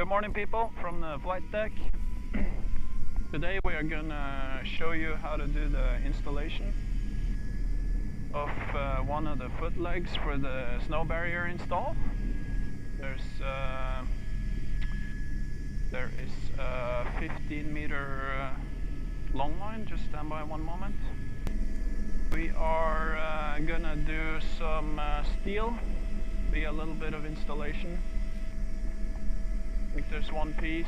Good morning, people, from the flight deck. Today we are gonna show you how to do the installation of one of the foot legs for the snow barrier install. There is a 15-meter long line. Just stand by one moment. We are gonna do some steel, be a little bit of installation. I think there's one piece.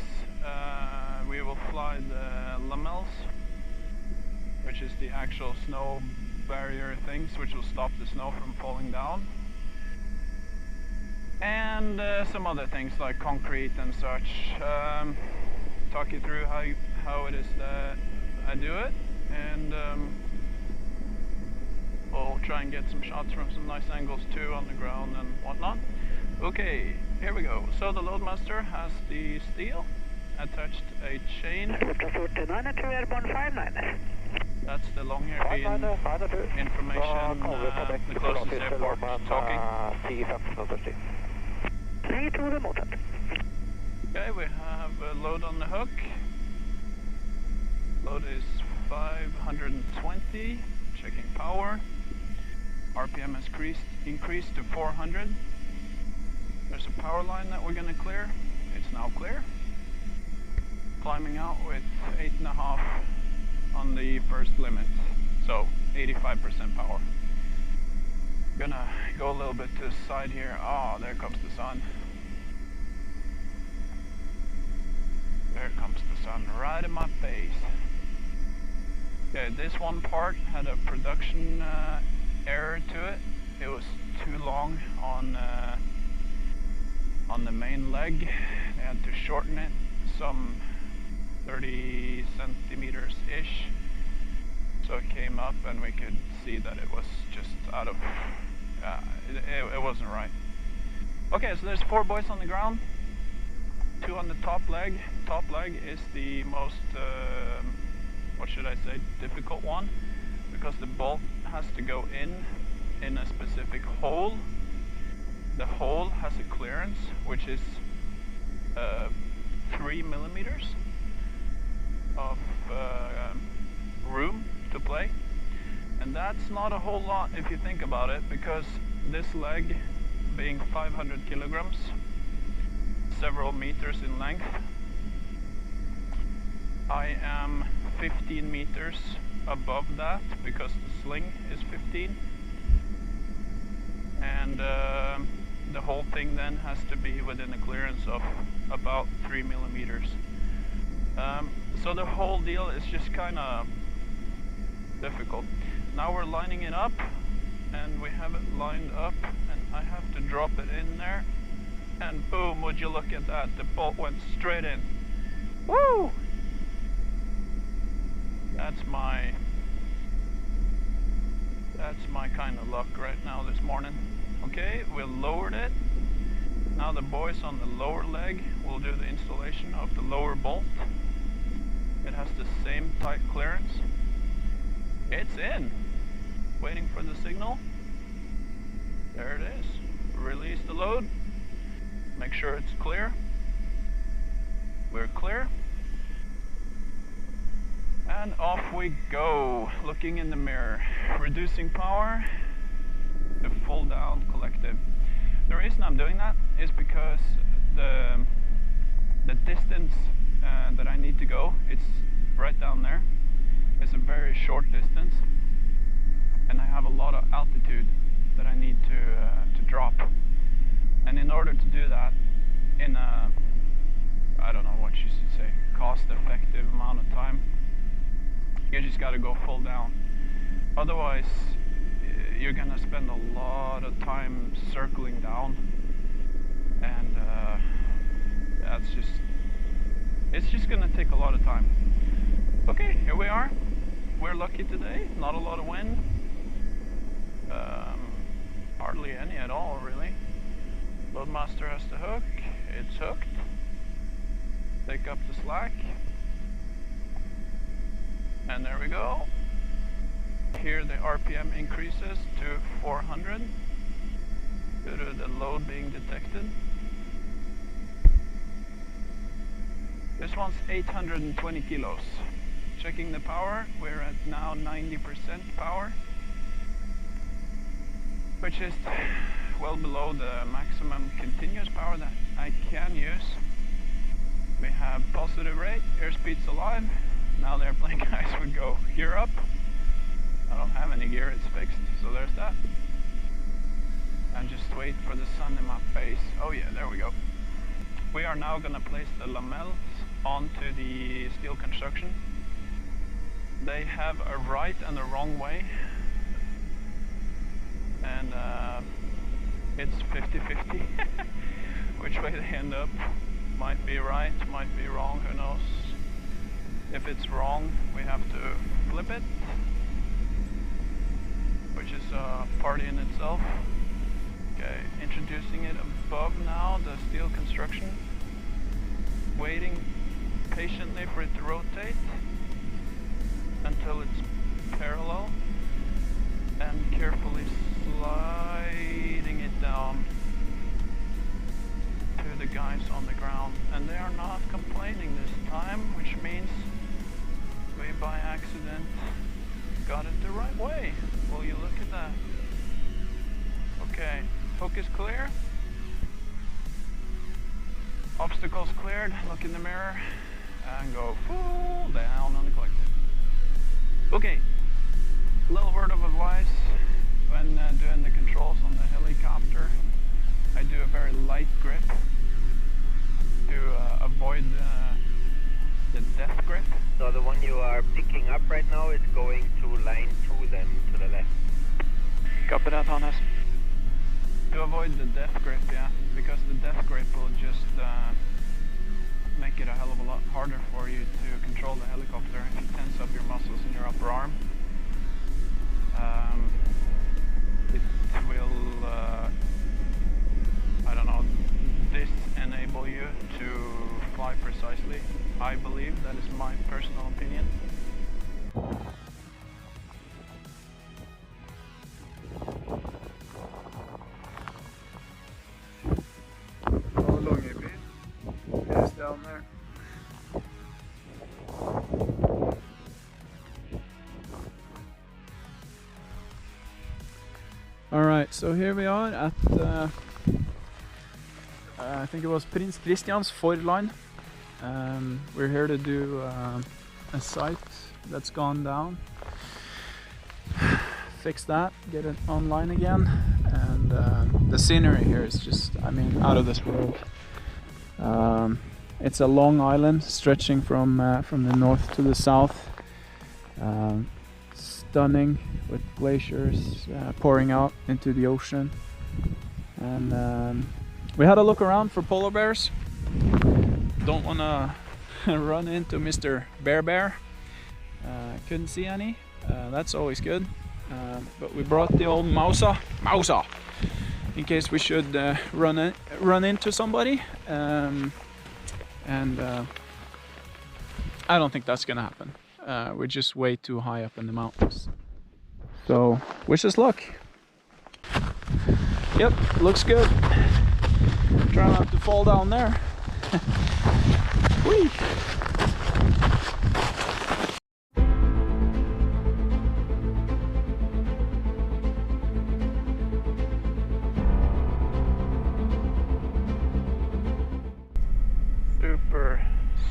We will fly the lamels, which is the actual snow barrier things, which will stop the snow from falling down. And some other things like concrete and such. Talk you through how it is that I do it, and we'll try and get some shots from some nice angles too on the ground and whatnot. Okay, here we go. So the Loadmaster has the steel, attached a chain. That's the long European information, the closest airport talking. Okay, we have a load on the hook. Load is 520, checking power. RPM has increased to 400. There's a power line that we're going to clear. It's now clear. Climbing out with 8.5 on the first limit, so 85% power. Gonna go a little bit to the side here. Oh, there comes the sun. There comes the sun right in my face. Okay, this one part had a production error to it. It was too long on the main leg. They had to shorten it some 30 centimeters ish, so it came up and we could see that it was just out of it wasn't right. Okay, so there's 4 boys on the ground, 2 on the top leg. Top leg is the most what should I say, difficult one, because the bolt has to go in a specific hole. The hole has a clearance which is 3 millimeters of room to play, and that's not a whole lot if you think about it, because this leg being 500 kilograms, several meters in length, I am 15 meters above that because the sling is 15, and the whole thing then has to be within a clearance of about 3 millimeters. So the whole deal is just kind of difficult. Now we're lining it up, and we have it lined up, and I have to drop it in there, and boom, would you look at that, the bolt went straight in. Woo! That's my kind of luck right now this morning. Okay, we lowered it. Now the boys on the lower leg will do the installation of the lower bolt. It has the same tight clearance. It's in. Waiting for the signal. There it is. Release the load. Make sure it's clear. We're clear. And off we go. Looking in the mirror. Reducing power to full down collective. The reason I'm doing that is because the distance that I need to go, it's right down there. It's a very short distance, and I have a lot of altitude that I need to drop. And in order to do that in a, I don't know what you should say, cost-effective amount of time, you just got to go full down. Otherwise, you're gonna spend a lot of time circling down, and it's just gonna take a lot of time. Okay, here we are. We're lucky today, not a lot of wind, hardly any at all really. Loadmaster has the hook, it's hooked. Take up the slack, and there we go. Here the RPM increases to 400 due to the load being detected. This one's 820 kilos. Checking the power, we're at now 90% power, which is well below the maximum continuous power that I can use. We have positive rate, airspeed's alive. Now the airplane guys would go gear up. I don't have any gear, it's fixed, so there's that. And just wait for the sun in my face. Oh yeah, there we go. We are now gonna place the lamels onto the steel construction. They have a right and a wrong way, and it's 50-50 which way they end up. Might be right, might be wrong, who knows. If it's wrong, we have to flip it, which is a party in itself. Okay, introducing it above now, the steel construction, waiting patiently for it to rotate until it's parallel, and carefully sliding it down to the guys on the ground. And they are not complaining this time, which means we by accident got it the right way. Will you look at that? Okay, focus clear. Obstacles cleared, look in the mirror and go full down on the collective. Okay, little word of advice when doing the controls on the helicopter. I do a very light grip to avoid the death grip. So the one you are picking up right now is going to line 2 then, to the left. Copy that, Hannes. To avoid the death grip, yeah, because the death grip will just make it a hell of a lot harder for you to control the helicopter if you tense up your muscles in your upper arm. It will, I don't know, disenable you to fly precisely. I believe, that is my personal opinion. How long have you been? Yes, down there. Alright, so here we are at I think it was Prins Karls Forland. We're here to do a site that's gone down, fix that, get it online again, and the scenery here is just, I mean, out of this world. It's a long island stretching from the north to the south, stunning with glaciers pouring out into the ocean, and we had a look around for polar bears. Don't want to run into Mr. Bear. Couldn't see any. That's always good. But we brought the old Mausa in case we should run into somebody. And I don't think that's gonna happen. We're just way too high up in the mountains. So wish us luck. Yep, looks good. Try not to fall down there. Whee!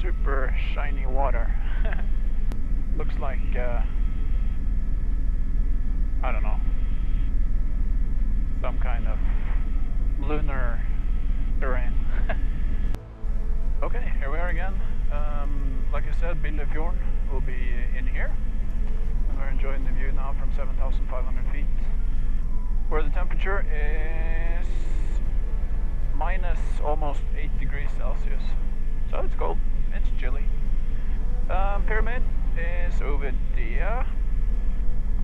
Super shiny water. Looks like I don't know, some kind of lunar terrain. Okay, here we are again. Like I said, Billefjorden will be in here, and we're enjoying the view now from 7,500 feet, where the temperature is minus almost 8 degrees Celsius. So it's cold, it's chilly. Pyramid is over there,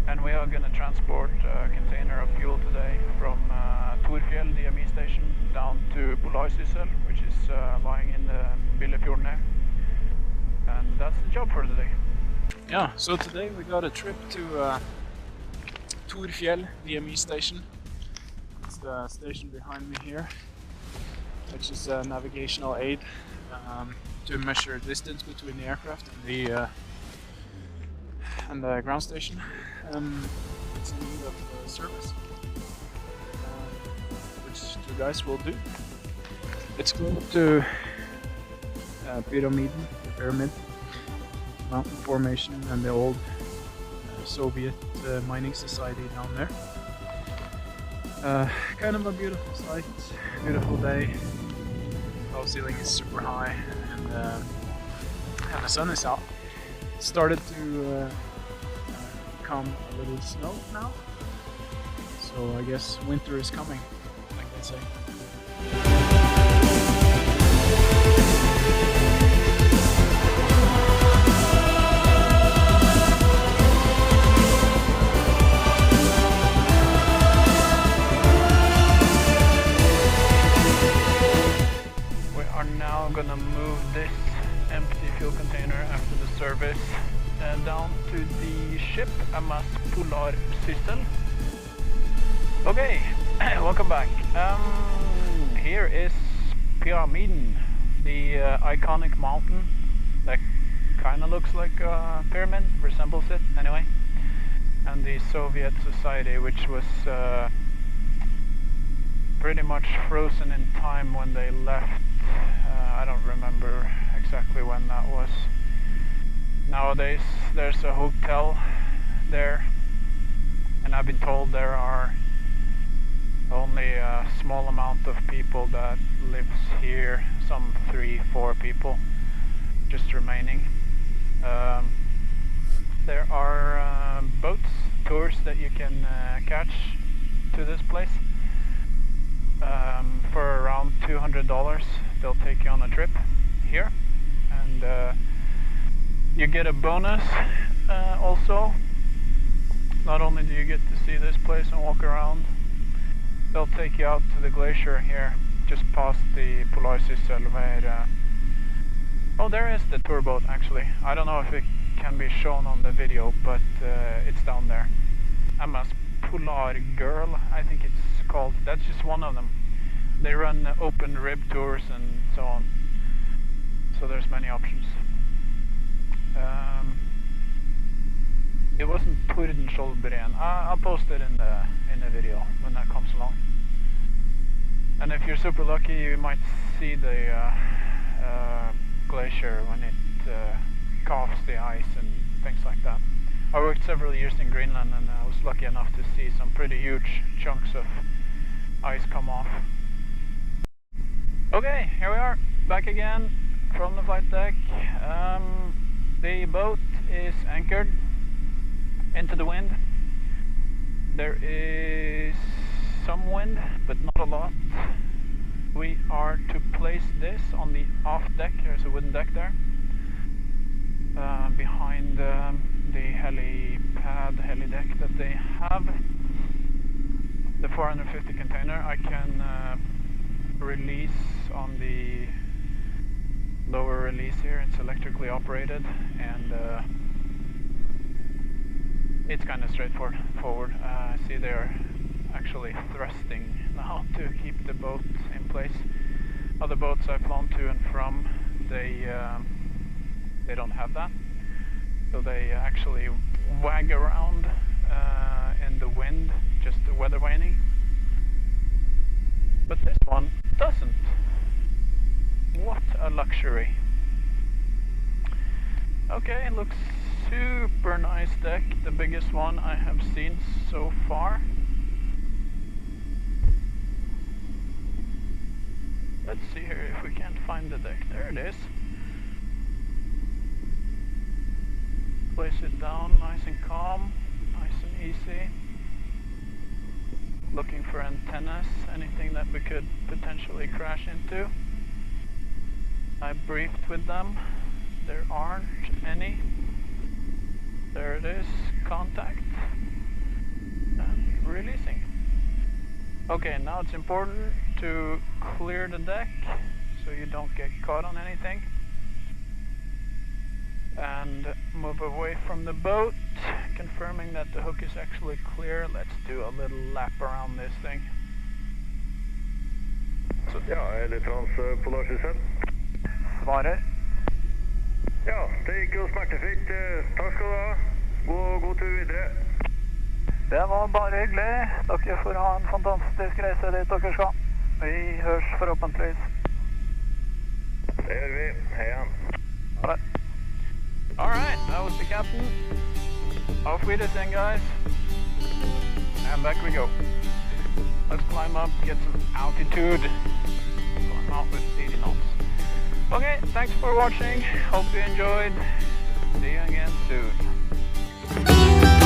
and we are going to transport a container of fuel today from Torfjell, the MS station, down to Polarsyssel, which is lying in the Billefjorden there. And that's the job for today. Yeah, so today we got a trip to Torfjell, the MS station. It's the station behind me here. which is a navigational aid to measure distance between the aircraft and the ground station. It's in need of service, which you guys will do. It's close to Pyramiden, the Pyramid mountain formation, and the old Soviet mining society down there. Kind of a beautiful sight, beautiful day. Cloud ceiling is super high, and the sun is out. It started to come a little snow now, so I guess winter is coming, like they say. Gonna move this empty fuel container after the service down to the ship MS Polarsyssel. Okay, welcome back. Here is Pyramiden, the iconic mountain that kind of looks like a pyramid, resembles it anyway, and the Soviet society, which was pretty much frozen in time when they left. I don't remember exactly when that was. Nowadays there's a hotel there, and I've been told there are only a small amount of people that lives here, some 3-4 people just remaining. There are boats, tours that you can catch to this place. For around $200 they'll take you on a trip here, and you get a bonus also. Not only do you get to see this place and walk around, they'll take you out to the glacier here just past the Polarsyssel where oh, there is the tour boat actually. I don't know if it can be shown on the video, but it's down there. MS Polargirl, I think it's called. That's just one of them. They run open rib tours and so on. So there's many options. It wasn't Torfjell. I'll post it in the video when that comes along. And if you're super lucky, you might see the glacier when it calves the ice and things like that. I worked several years in Greenland, and I was lucky enough to see some pretty huge chunks of ice come off. Okay, here we are, back again from the flight deck. The boat is anchored into the wind. There is some wind, but not a lot. We are to place this on the aft deck. There's a wooden deck there. Behind the heli deck that they have. The 450 container I can release on the lower release here. It's electrically operated, and it's kind of straightforward. See, they're actually thrusting now to keep the boat in place. Other boats I've flown to and from, they don't have that, so they actually wag around in the wind, just the weather waning. But this one doesn't. What a luxury. Okay, it looks super nice deck, the biggest one I have seen so far. Let's see here if we can't find the deck. There it is. Place it down nice and calm, nice and easy. Looking for antennas, anything that we could potentially crash into. I briefed with them. There aren't any. There it is, contact. And releasing. Okay, now it's important to clear the deck so you don't get caught on anything. And move away from the boat, confirming that the hook is actually clear. Let's do a little lap around this thing. So Ja, er det Prins Polarsyssel? Svarer. Ja, det gikk jo smertefritt. Takk skal du ha. God tur videre. Det var bare hyggelig. Dere får ha en fantastisk reise dit dere skal. Vi høres forhåpentligvis. Det gjør vi. Hei igjen. Ha det. Alright, that was the captain. Off we descend, guys. And back we go. Let's climb up, get some altitude. Climb out with 80 knots. Okay, thanks for watching. Hope you enjoyed. See you again soon.